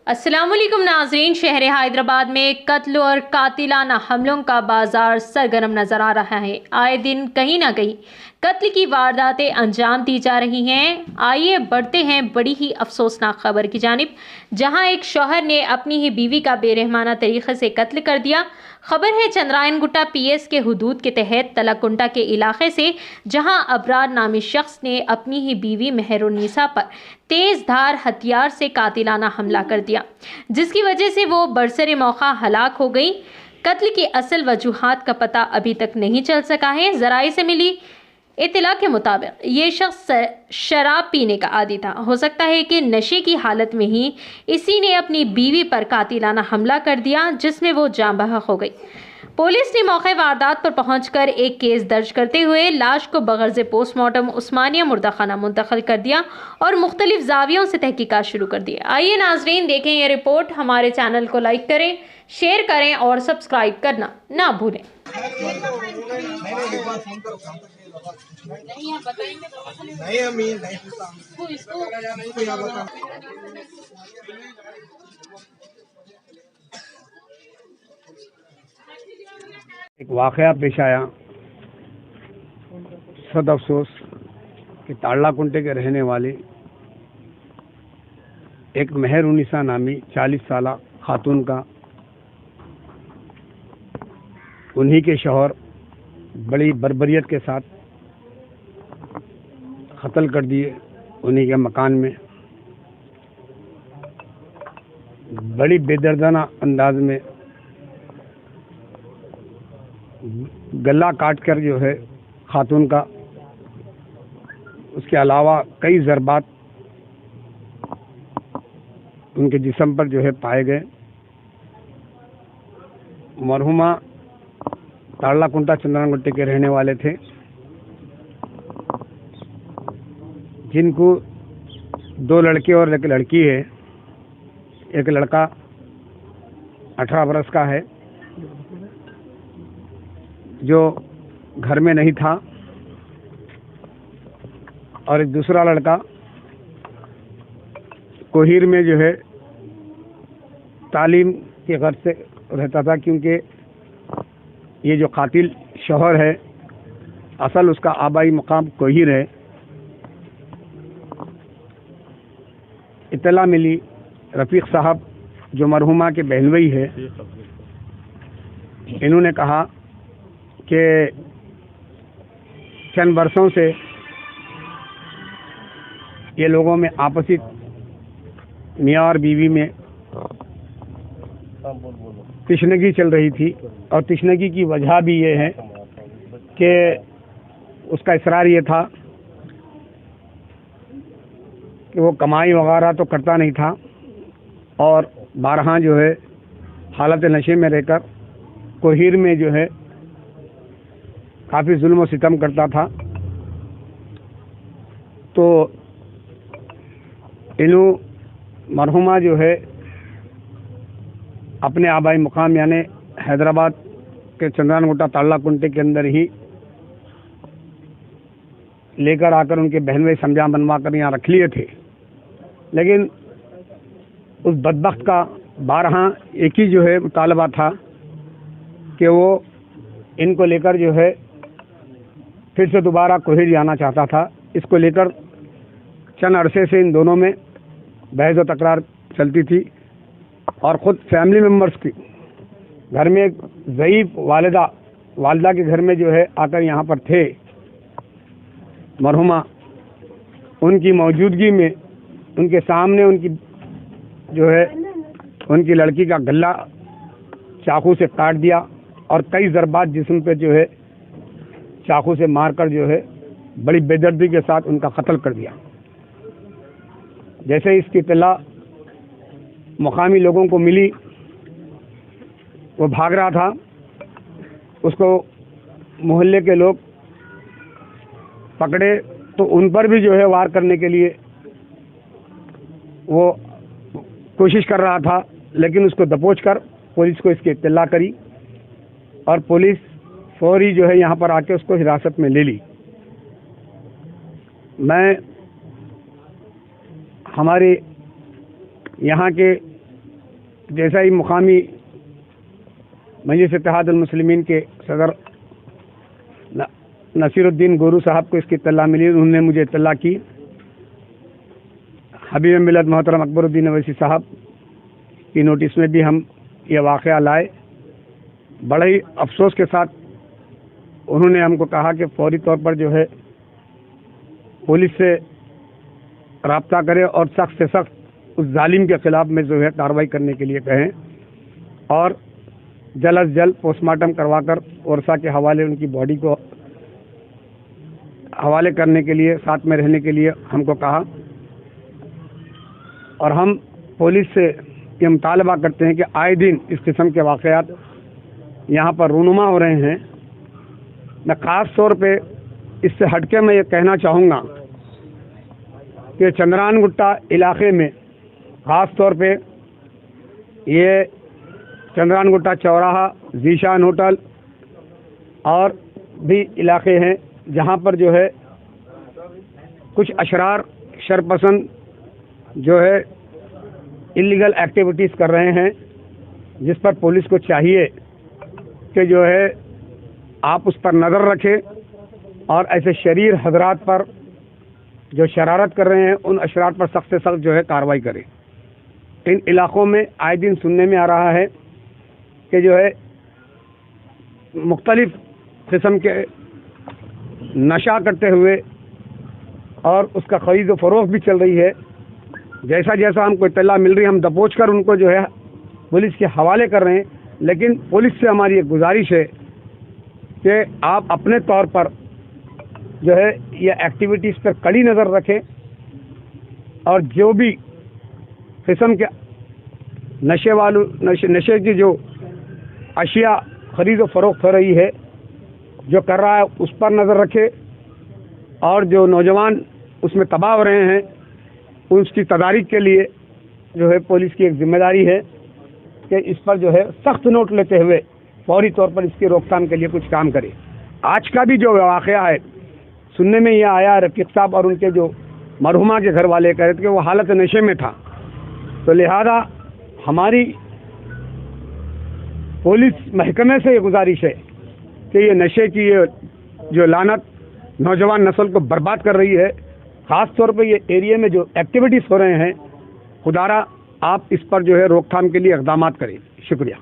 अस्सलामुअलैकुम नाज़रीन, शहर हैदराबाद में कत्ल और कातिलाना हमलों का बाजार सरगर्म नजर आ रहा है। आए दिन कहीं ना कहीं कत्ल की वारदातें अंजाम दी जा रही हैं। आइए बढ़ते हैं बड़ी ही अफसोसनाक खबर की जानिब, जहां एक शौहर ने अपनी ही बीवी का बेरहमाना तरीके से कत्ल कर दिया। खबर है चंद्रायन गुट्टा पीएस के हुदूद के तहत तलकुंटा के इलाके से, जहां अबरार नामी शख्स ने अपनी ही बीवी मेहरुन्निसा पर तेज धार हथियार से कातिलाना हमला कर दिया, जिसकी वजह से वो बरसरे मौका हलाक हो गई। कत्ल की असल वजूहात का पता अभी तक नहीं चल सका है। जराये से मिली इत्तला के मुताबिक ये शख्स शराब पीने का आदी था। हो सकता है कि नशे की हालत में ही इसी ने अपनी बीवी पर कातिलाना हमला कर दिया, जिसमें वो जान बहक हो गई। पुलिस ने मौके वारदात पर पहुंचकर एक केस दर्ज करते हुए लाश को बगैर पोस्टमार्टम उस्मानिया मुर्दाखाना मुंतकिल कर दिया और मुख्तलिफ जावियों से तहकीकात शुरू कर दी। आइए नाजरीन देखें ये रिपोर्ट। हमारे चैनल को लाइक करें, शेयर करें और सब्सक्राइब करना ना भूलें। एक वाक़या पेश आया, सद अफसोस कि ताड़ला कुंटे के रहने वाली एक मेहरुन्निसा नामी 40 साला खातून का उन्हीं के शौहर बड़ी बर्बरियत के साथ कत्ल कर दिए। उन्हीं के मकान में बड़ी बेदर्दाना अंदाज में गला काट कर जो है खातून का, उसके अलावा कई ज़रबात उनके जिस्म पर जो है पाए गए। मरहुमा ताड़ला कुंटा चंद्रायन गुट्टे के रहने वाले थे, जिनको 2 लड़के और एक लड़की है। एक लड़का 18 बरस का है जो घर में नहीं था, और एक दूसरा लड़का कोहिर में जो है तालीम के गर्ज से रहता था, क्योंकि ये जो कातिल शौहर है असल उसका आबाई मकाम कोहिर है। इत्तला मिली, रफ़ीक साहब जो मरहुमा के बहनोई है, इन्होंने कहा कि चंद बरसों से ये लोगों में आपसी मियाँ और बीवी में तिश्नगी चल रही थी, और तिश्नगी की वजह भी ये है कि उसका इसरार ये था कि वो कमाई वगैरह तो करता नहीं था, और बारहा जो है हालत नशे में रहकर कोहिर में जो है काफ़ी जुल्म और सितम करता था। तो इन्हों मरहुमा जो है अपने आबाई मुकाम यानी हैदराबाद के चंद्रायन गुट्टा ताड़ला कुंटे के अंदर ही लेकर आकर उनके बहनोई समझा बनवा कर यहाँ रख लिए थे। लेकिन उस बदबख्त का बारहा एक ही जो है मुतालबा था कि वो इनको लेकर जो है फिर से दोबारा कोहिर जाना चाहता था। इसको लेकर चंद अरसे से इन दोनों में बहस व तकरार चलती थी, और ख़ुद फैमिली मेम्बर्स की घर में एक ज़ईफ़ वालिदा के घर में जो है आकर यहाँ पर थे मरहुमा, उनकी मौजूदगी में उनके सामने उनकी जो है उनकी लड़की का गला चाकू से काट दिया, और कई ज़रबात जिस्म पे जो है चाकू से मारकर जो है बड़ी बेदर्दी के साथ उनका कत्ल कर दिया। जैसे इसकी इत्तला मुकामी लोगों को मिली, वो भाग रहा था, उसको मोहल्ले के लोग पकड़े तो उन पर भी जो है वार करने के लिए वो कोशिश कर रहा था, लेकिन उसको दबोच कर पुलिस को इसकी इत्तला करी, और पुलिस फौरी जो है यहाँ पर आके उसको हिरासत में ले ली। मैं हमारे यहाँ के जैसा ही मुकामी मजलिस इत्तेहादुल मुस्लिमीन के सदर नसीरुद्दीन गोरू साहब को इसकी इत्तला मिली, उन्होंने मुझे इत्तला की। हबीब मिल्लत मोहतरम अकबरुद्दीन अवैसी साहब की नोटिस में भी हम ये वाक़या लाए। बड़े ही अफसोस के साथ उन्होंने हमको कहा कि फौरी तौर पर जो है पुलिस से राब्ता करें और सख्त से सख्त उस जालिम के ख़िलाफ़ में जो है कार्रवाई करने के लिए कहें और जल्द अज जल्द पोस्टमार्टम करवाकर ओरसा के हवाले उनकी बॉडी को हवाले करने के लिए, साथ में रहने के लिए हमको कहा। और हम पुलिस से ये मुतालबा करते हैं कि आए दिन इस किस्म के वाक़यात यहाँ पर रूनुमा हो रहे हैं। मैं ख़ास तौर पे इससे हटके मैं ये कहना चाहूँगा कि चंद्रान गुट्टा इलाके में ख़ास तौर पे ये चंद्रान गुट्टा चौराहा, जीशान होटल और भी इलाके हैं जहाँ पर जो है कुछ अशरार शरपसंद जो है इलीगल एक्टिविटीज़ कर रहे हैं, जिस पर पुलिस को चाहिए कि जो है आप उस पर नज़र रखें और ऐसे शरीर हजरात पर जो शरारत कर रहे हैं उन अशरार पर सख्त से सख्त जो है कार्रवाई करें। इन इलाक़ों में आए दिन सुनने में आ रहा है कि जो है मुख्तलिफ़ किस्म के नशा करते हुए और उसका ख़रीद व फ़रोख्त भी चल रही है। जैसा जैसा हमको इत्तला मिल रही है हम दबोच कर उनको जो है पुलिस के हवाले कर रहे हैं। लेकिन पुलिस से हमारी एक गुजारिश है कि आप अपने तौर पर जो है ये एक्टिविटीज़ पर कड़ी नज़र रखें और जो भी किस्म के नशे की जो अशिया ख़रीद व फ़रोख्त हो रही है, जो कर रहा है उस पर नज़र रखे और जो नौजवान उसमें तबाह हो रहे हैं उसकी तदारीक के लिए जो है पुलिस की एक जिम्मेदारी है कि इस पर जो है सख्त नोट लेते हुए फौरी तौर पर इसकी रोकथाम के लिए कुछ काम करे। आज का भी जो वाक़या है सुनने में यह आया, रफ़ीक साहब और उनके जो मरहुमा के घर वाले कह रहे थे कि वो हालत नशे में था, तो लिहाजा हमारी पुलिस महकमे से ये गुजारिश है कि ये नशे की ये जो लानत नौजवान नस्ल को बर्बाद कर रही है, ख़ास तौर पे ये एरिया में जो एक्टिविटीज़ हो रहे हैं, खुदारा आप इस पर जो है रोकथाम के लिए इक़दामात करें। शुक्रिया।